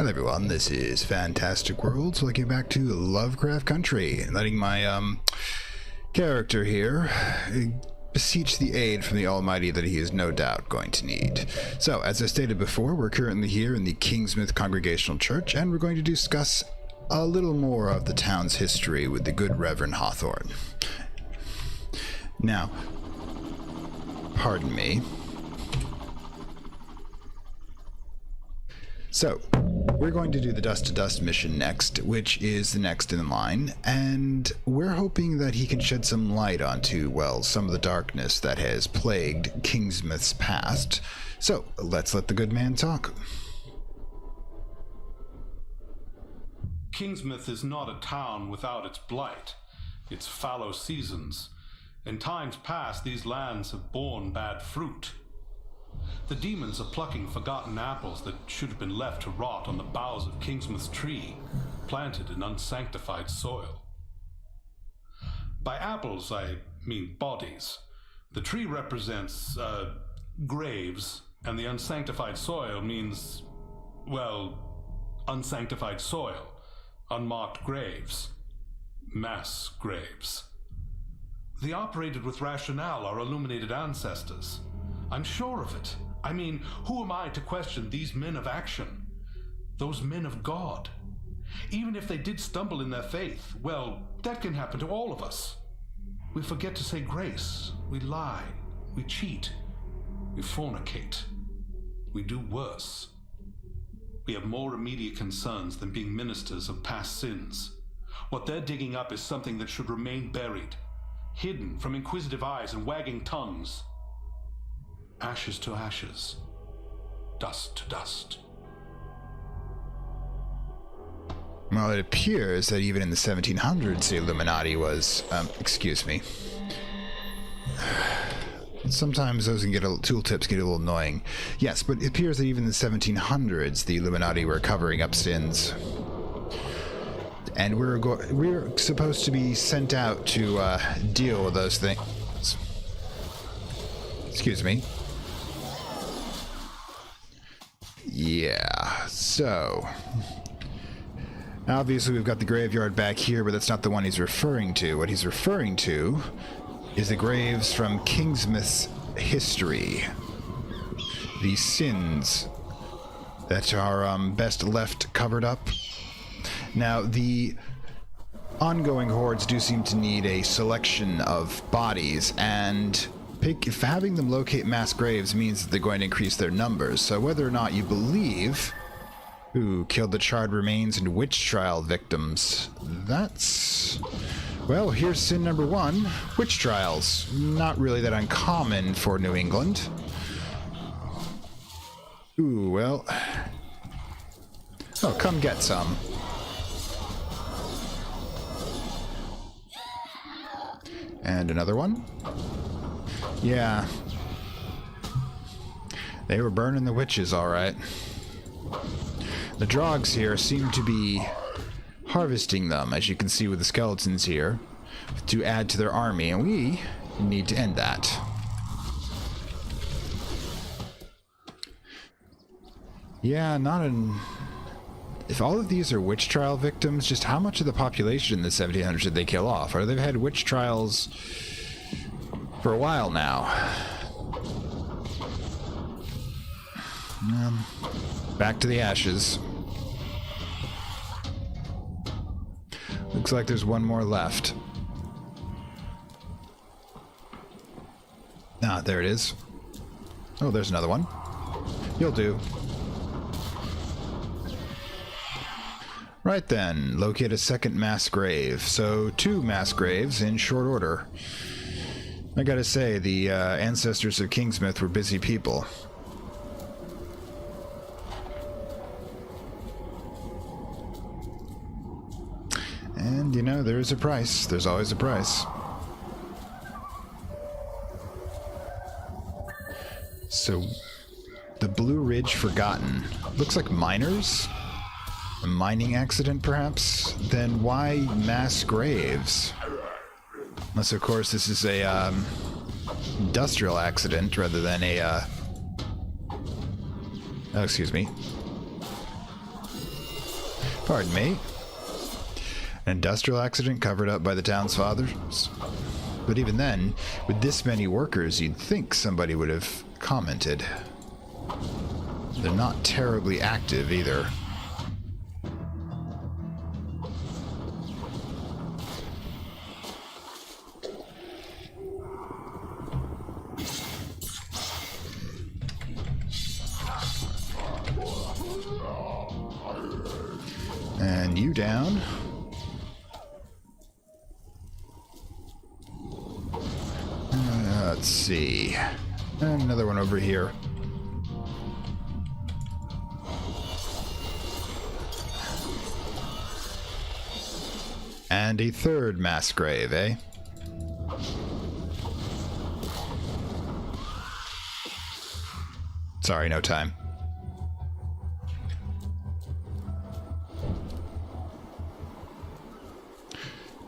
Hello everyone, this is Fantastic Worlds, looking back to Lovecraft Country, letting my character here beseech the aid from the Almighty that he is no doubt going to need. So, as I stated before, we're currently here in the Kingsmouth Congregational Church, and we're going to discuss a little more of the town's history with the good Reverend Hawthorne. Now, pardon me. So, we're going to do the Dust to Dust mission next, which is the next in line, and we're hoping that he can shed some light onto, well, some of the darkness that has plagued Kingsmouth's past. So, let's let the good man talk. Kingsmouth is not a town without its blight, its fallow seasons. In times past, these lands have borne bad fruit. The demons are plucking forgotten apples that should have been left to rot on the boughs of Kingsmouth's tree, planted in unsanctified soil. By apples, I mean bodies. The tree represents, graves, and the unsanctified soil means, well, unsanctified soil, unmarked graves, mass graves. They operated with rationale, our illuminated ancestors. I'm sure of it. I mean, who am I to question these men of action? Those men of God. Even if they did stumble in their faith, well, that can happen to all of us. We forget to say grace. We lie. We cheat. We fornicate. We do worse. We have more immediate concerns than being ministers of past sins. What they're digging up is something that should remain buried, hidden from inquisitive eyes and wagging tongues. Ashes to ashes, dust to dust. Well, it appears that even in the 1700s, the Illuminati was, excuse me. Sometimes those can get tooltips get a little annoying. Yes, but it appears that even in the 1700s, the Illuminati were covering up sins. And we're supposed to be sent out to deal with those things. Excuse me. Yeah, so obviously we've got the graveyard back here, but that's not the one he's referring to. What he's referring to is the graves from Kingsmouth's history. The sins that are best left covered up. Now, the ongoing hordes do seem to need a selection of bodies, and if having them locate mass graves means that they're going to increase their numbers. So whether or not you believe who killed the charred remains and witch trial victims, that's... well, here's sin number one. Witch trials. Not really that uncommon for New England. Ooh, well... oh, come get some. And another one. Yeah. They were burning the witches, alright. The Draugs here seem to be harvesting them, as you can see with the skeletons here, to add to their army, and we need to end that. Yeah, not an... if all of these are witch trial victims, just how much of the population in the 1700s did they kill off? Or they've had witch trials for a while now. Back to the ashes. Looks like there's one more left. Ah, there it is. Oh, there's another one. You'll do. Right then, locate a second mass grave. So 2 mass graves in short order. I gotta say, the ancestors of Kingsmouth were busy people. And, you know, there's a price. There's always a price. So, the Blue Ridge Forgotten. Looks like miners? A mining accident, perhaps? Then why mass graves? Unless, of course, this is a industrial accident rather than a oh, excuse me. Pardon me. An industrial accident covered up by the town's fathers? But even then, with this many workers, you'd think somebody would have commented. They're not terribly active either. And you down. Let's see. And another one over here. And a third mass grave, eh? Sorry, no time.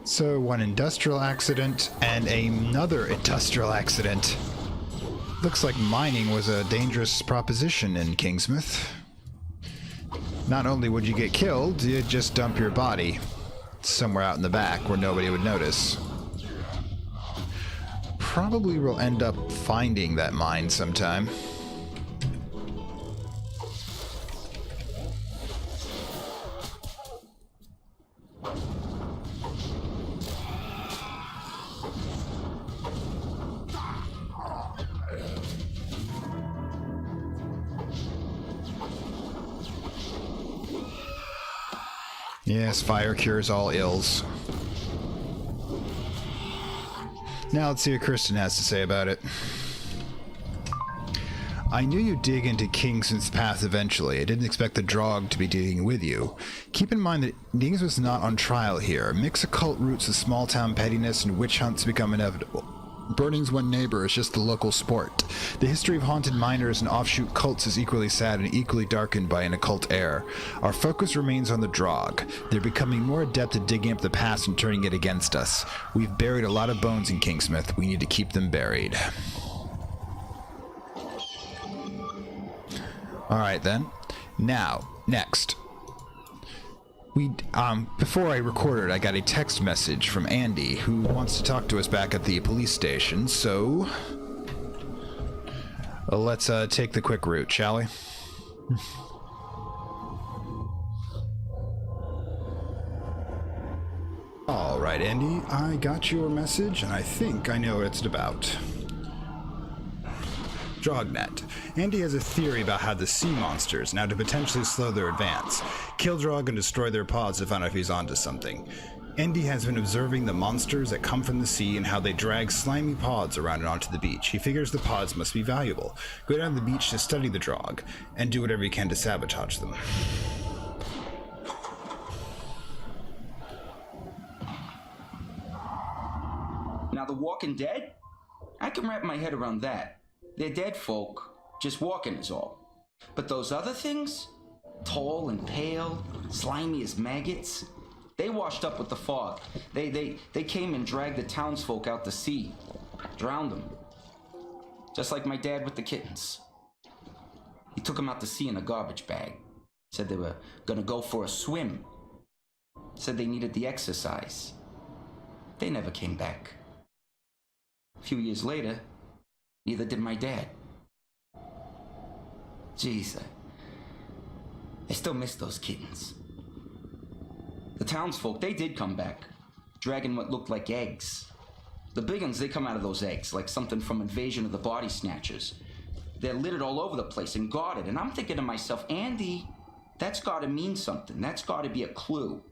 So, one industrial accident and another industrial accident. Looks like mining was a dangerous proposition in Kingsmouth. Not only would you get killed, you'd just dump your body somewhere out in the back where nobody would notice. Probably will end up finding that mine sometime. Yes, fire cures all ills. Now let's see what Kristen has to say about it. I knew you'd dig into Kingsmouth's path eventually. I didn't expect the Draug to be digging with you. Keep in mind that Kingsmouth's not on trial here. Mix occult roots with small-town pettiness and witch hunts become inevitable. Burning's one neighbor is just the local sport. The history of haunted miners and offshoot cults is equally sad and equally darkened by an occult air. Our focus remains on the Draug. They're becoming more adept at digging up the past and turning it against us. We've buried a lot of bones in Kingsmouth. We need to keep them buried. Alright then. Now, next. Before I recorded, I got a text message from Andy, who wants to talk to us back at the police station, so let's take the quick route, shall we? Alright, Andy, I got your message, and I think I know what it's about. Draugnet. Andy has a theory about how the sea monsters, now to potentially slow their advance, kill Draug and destroy their pods to find out if he's onto something. Andy has been observing the monsters that come from the sea and how they drag slimy pods around and onto the beach. He figures the pods must be valuable. Go down to the beach to study the Draug, and do whatever he can to sabotage them. Now the Walking Dead? I can wrap my head around that. They're dead folk, just walking is all. But those other things? Tall and pale, slimy as maggots. They washed up with the fog. They came and dragged the townsfolk out to sea. Drowned them. Just like my dad with the kittens. He took them out to sea in a garbage bag. Said they were gonna go for a swim. Said they needed the exercise. They never came back. A few years later, neither did my dad. Jeez, I still miss those kittens. The townsfolk, they did come back, dragging what looked like eggs. The big ones, they come out of those eggs, like something from Invasion of the Body Snatchers. They're littered all over the place and guarded, and I'm thinking to myself, Andy, that's gotta mean something. That's gotta be a clue.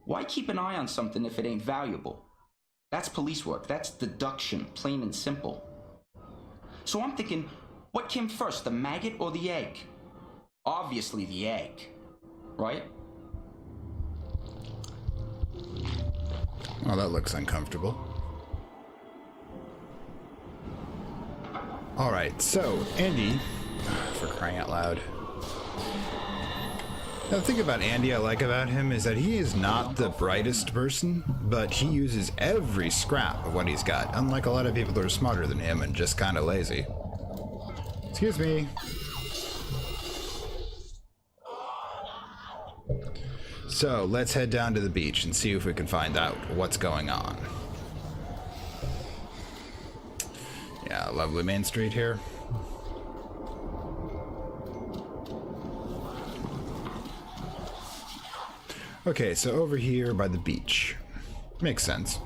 Why keep an eye on something if it ain't valuable? That's police work. That's deduction, plain and simple. So I'm thinking, what came first, the maggot or the egg? Obviously the egg, right? Oh, that looks uncomfortable. Alright, so, Andy, for crying out loud. Now, the thing about Andy I like about him is that he is not the brightest person, but he uses every scrap of what he's got, unlike a lot of people that are smarter than him and just kind of lazy. Excuse me. So let's head down to the beach and see if we can find out what's going on. Yeah, lovely main street here. Okay, so over here by the beach. Makes sense.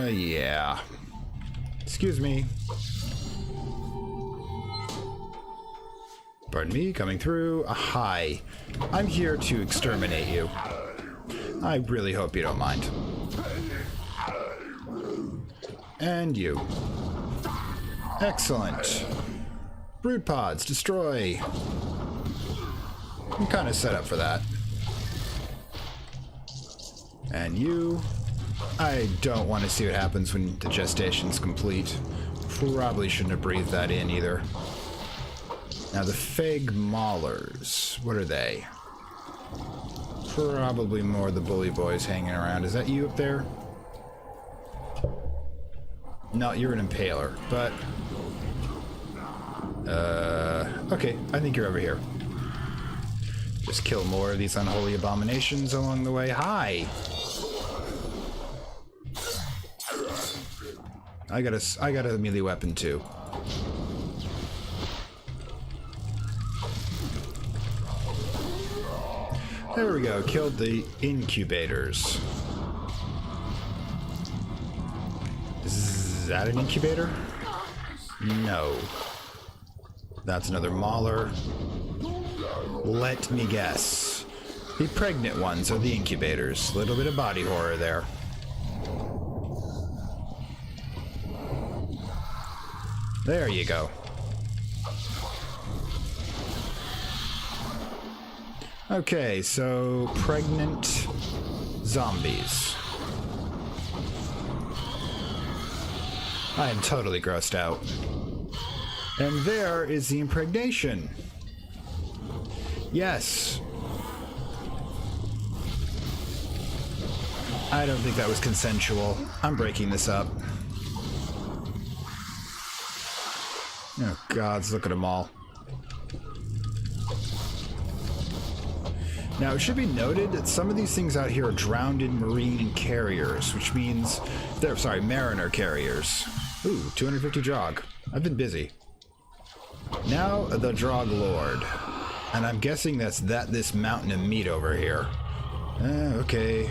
Yeah. Excuse me. Pardon me, coming through. Hi. I'm here to exterminate you. I really hope you don't mind. And you. Excellent. Brood pods, destroy. I'm kind of set up for that. And you. I don't want to see what happens when the gestation's complete. Probably shouldn't have breathed that in either. Now the Feg Maulers. What are they? Probably more the bully boys hanging around. Is that you up there? No, you're an impaler, but... okay, I think you're over here. Just kill more of these unholy abominations along the way. Hi! I got a melee weapon too. There we go, killed the incubators. Is that an incubator? No. That's another mauler. Let me guess. The pregnant ones are the incubators. Little bit of body horror there. There you go. Okay, so pregnant zombies. I am totally grossed out. And there is the impregnation. Yes. I don't think that was consensual. I'm breaking this up. Oh gods, look at them all. Now, it should be noted that some of these things out here are drowned in marine carriers, which means they're, sorry, mariner carriers. Ooh, 250 Draug. I've been busy. Now, the Draug Lord. And I'm guessing that's this mountain of meat over here. Okay.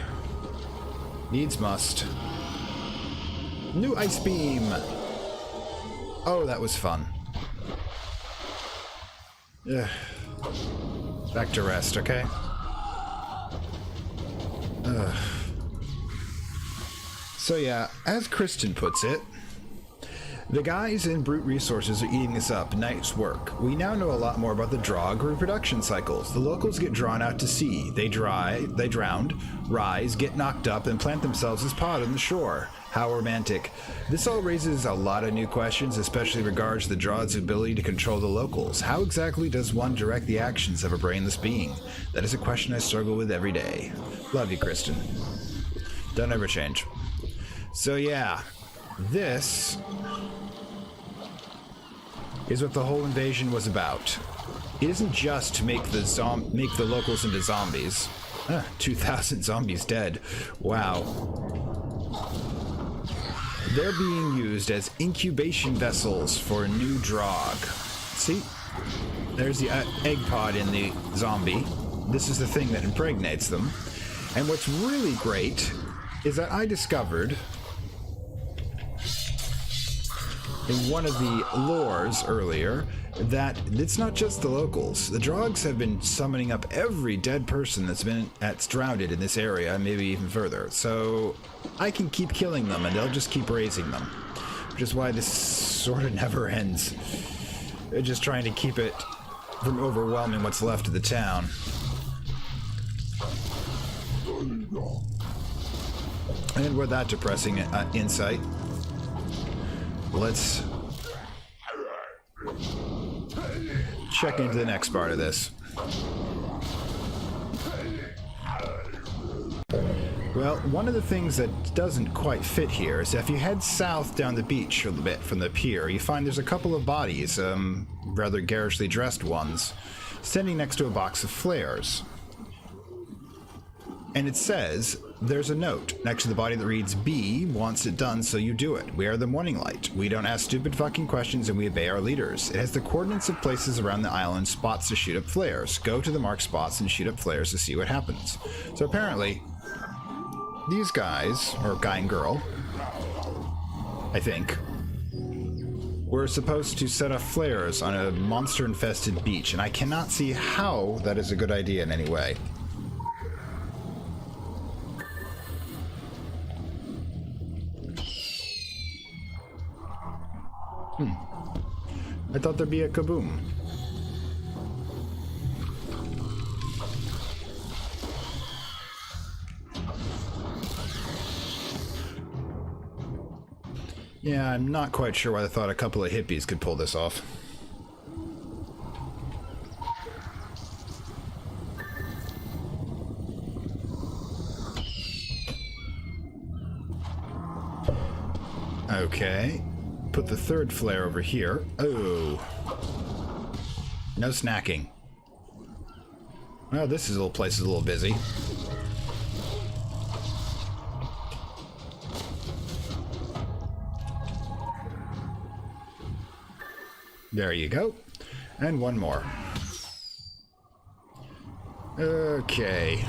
Needs must. New ice beam! Oh, that was fun. Ugh. Back to rest, okay? Ugh. So yeah, as Kristen puts it, the guys in Brute Resources are eating this up. Nice work. We now know a lot more about the Draug reproduction cycles. The locals get drawn out to sea. They drown, rise, get knocked up, and plant themselves as pod on the shore. How romantic. This all raises a lot of new questions, especially regards the Draug's ability to control the locals. How exactly does one direct the actions of a brainless being? That is a question I struggle with every day. Love you, Kristen. Don't ever change. So yeah, this is what the whole invasion was about. It isn't just to make the locals into zombies. 2,000 zombies dead. Wow. They're being used as incubation vessels for new Draug. See? There's the egg pod in the zombie. This is the thing that impregnates them. And what's really great is that I discovered in one of the lores earlier that it's not just the locals. The Draugs have been summoning up every dead person that's drowned in this area, maybe even further. So I can keep killing them and they'll just keep raising them. Which is why this sort of never ends. They're just trying to keep it from overwhelming what's left of the town. And with that depressing insight, let's check into the next part of this. Well, one of the things that doesn't quite fit here is if you head south down the beach a little bit from the pier, you find there's a couple of bodies, rather garishly dressed ones, standing next to a box of flares. And it says, there's a note next to the body that reads, B wants it done, so you do it. We are the Morninglight. We don't ask stupid fucking questions and we obey our leaders. It has the coordinates of places around the island, spots to shoot up flares. Go to the marked spots and shoot up flares to see what happens. So apparently, these guys, or guy and girl, I think, were supposed to set off flares on a monster-infested beach, and I cannot see how that is a good idea in any way. I thought there'd be a kaboom. Yeah, I'm not quite sure why I thought a couple of hippies could pull this off. Okay. Put the third flare over here. Oh. No snacking. Well, this little place is a little busy. There you go. And one more. Okay.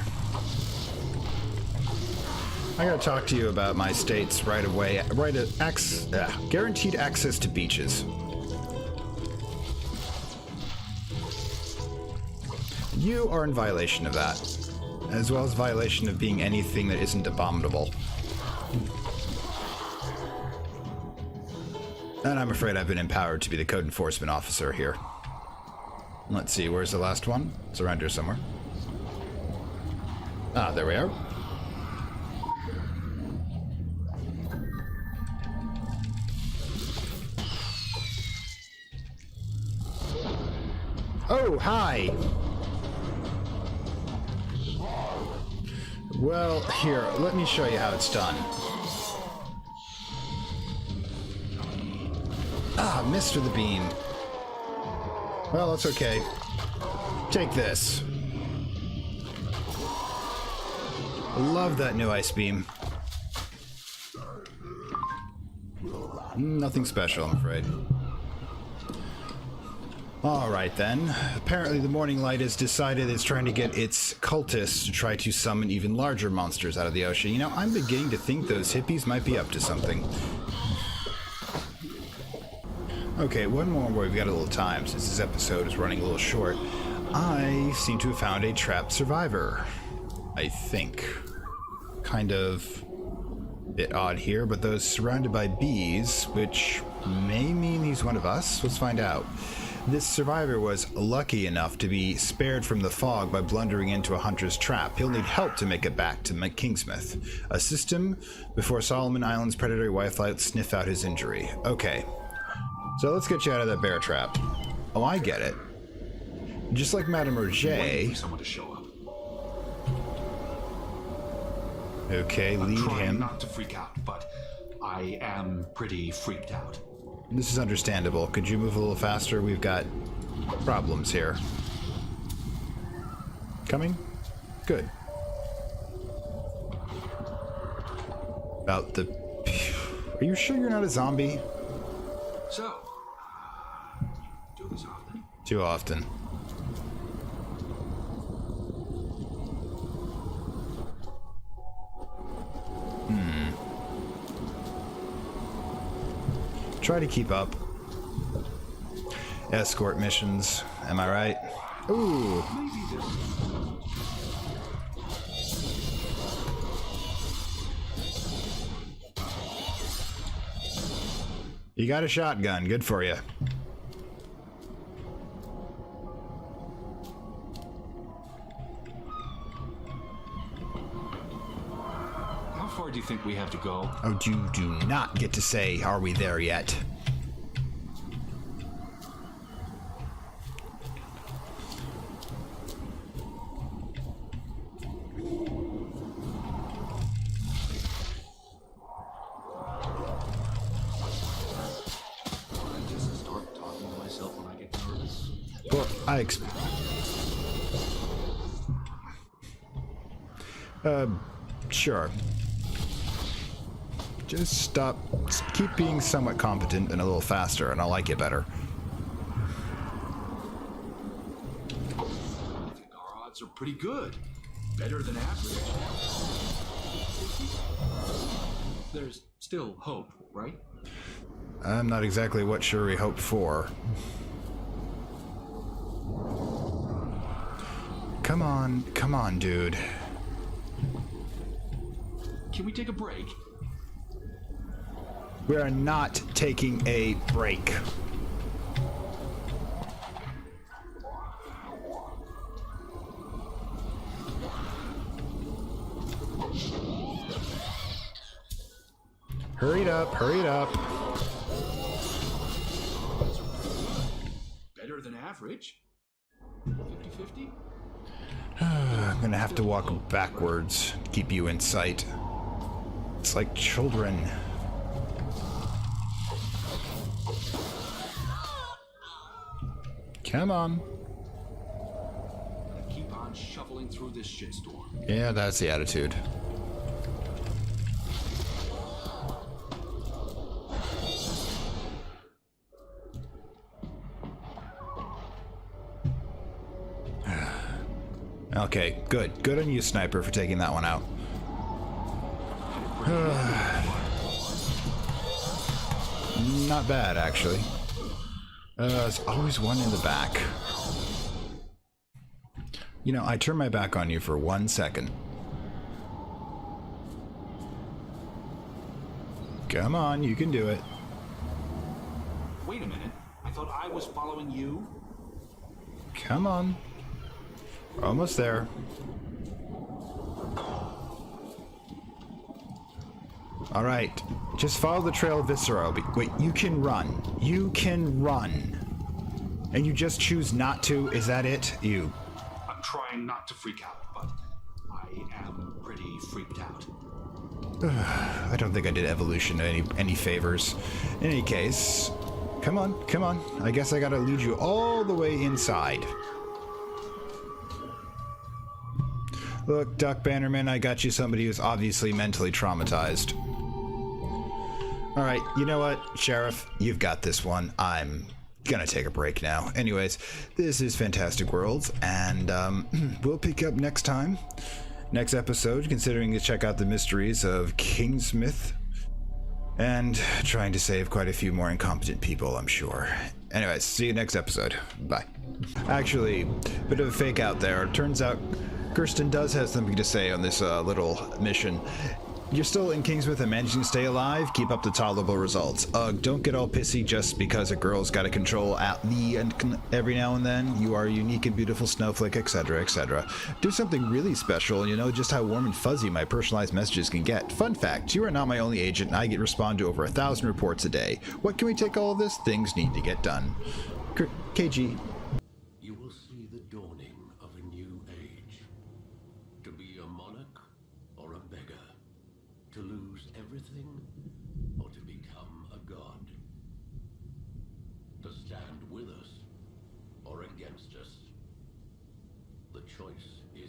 I gotta talk to you about my state's guaranteed access to beaches. You are in violation of that, as well as violation of being anything that isn't abominable. And I'm afraid I've been empowered to be the code enforcement officer here. Let's see, where's the last one? It's around here somewhere. Ah, there we are. Oh, hi! Well, here, let me show you how it's done. Ah, missed with the beam. Well, that's okay. Take this. Love that new ice beam. Nothing special, I'm afraid. Alright then. Apparently the Morninglight has decided it's trying to get its cultists to try to summon even larger monsters out of the ocean. You know, I'm beginning to think those hippies might be up to something. Okay, one more where we've got a little time since this episode is running a little short. I seem to have found a trapped survivor. I think. Kind of a bit odd here, but those surrounded by bees, which may mean he's one of us. Let's find out. This survivor was lucky enough to be spared from the fog by blundering into a hunter's trap. He'll need help to make it back to Kingsmith. Assist him before Solomon Island's predatory wildlife sniff out his injury. Okay. So let's get you out of that bear trap. Oh, I get it. Just like Madame Roger. Someone to show up. Okay, lead him. Not to freak out, but I am pretty freaked out. This is understandable. Could you move a little faster? We've got problems here. Coming? Good. About the... Are you sure you're not a zombie? So, do this often? Too often. Try to keep up. Escort missions, am I right? Ooh. You got a shotgun, good for you. How far do you think we have to go? Oh, you do not get to say, are we there yet? Well, sure. Just stop. Keep being somewhat competent and a little faster, and I'll like it better. I think our odds are pretty good. Better than average. There's still hope, right? I'm not exactly what sure we hoped for. Come on, dude. Can we take a break? We are not taking a break. Hurry it up, hurry it up. Better than average. 50-50? I'm gonna have to walk backwards to keep you in sight. It's like children. Come on. Keep on shuffling through this shitstorm. Yeah, that's the attitude. Okay, good. Good on you, Sniper, for taking that one out. Not bad, actually. There's always one in the back. You know, I turned my back on you for 1 second. Come on, you can do it. Wait a minute. I thought I was following you. Come on. Almost there. All right. Just follow the trail of Viscera. Wait, you can run. You can run. And you just choose not to? Is that it? You. I'm trying not to freak out, but I am pretty freaked out. I don't think I did evolution any favors. In any case, come on, come on. I guess I gotta lead you all the way inside. Look, Duck Bannerman, I got you somebody who's obviously mentally traumatized. Alright, you know what, Sheriff? You've got this one. I'm gonna take a break now. Anyways, this is Fantastic Worlds, and we'll pick up next time. Next episode, considering to check out the mysteries of Kingsmith, and trying to save quite a few more incompetent people, I'm sure. Anyways, see you next episode. Bye. Actually, bit of a fake out there. Turns out Kirsten does have something to say on this little mission. You're still in Kingsmith and managing to stay alive? Keep up the tolerable results. Don't get all pissy just because a girl's got to control at the end every now and then. You are a unique and beautiful snowflake, etc., etc. Do something really special, and you know just how warm and fuzzy my personalized messages can get. Fun fact, you are not my only agent, and I get respond to over 1,000 reports a day. What can we take all of this? Things need to get done. KG. You will see the dawning of a new age. To be a monarch or a beggar. To lose everything or to become a god. To stand with us or against us. The choice is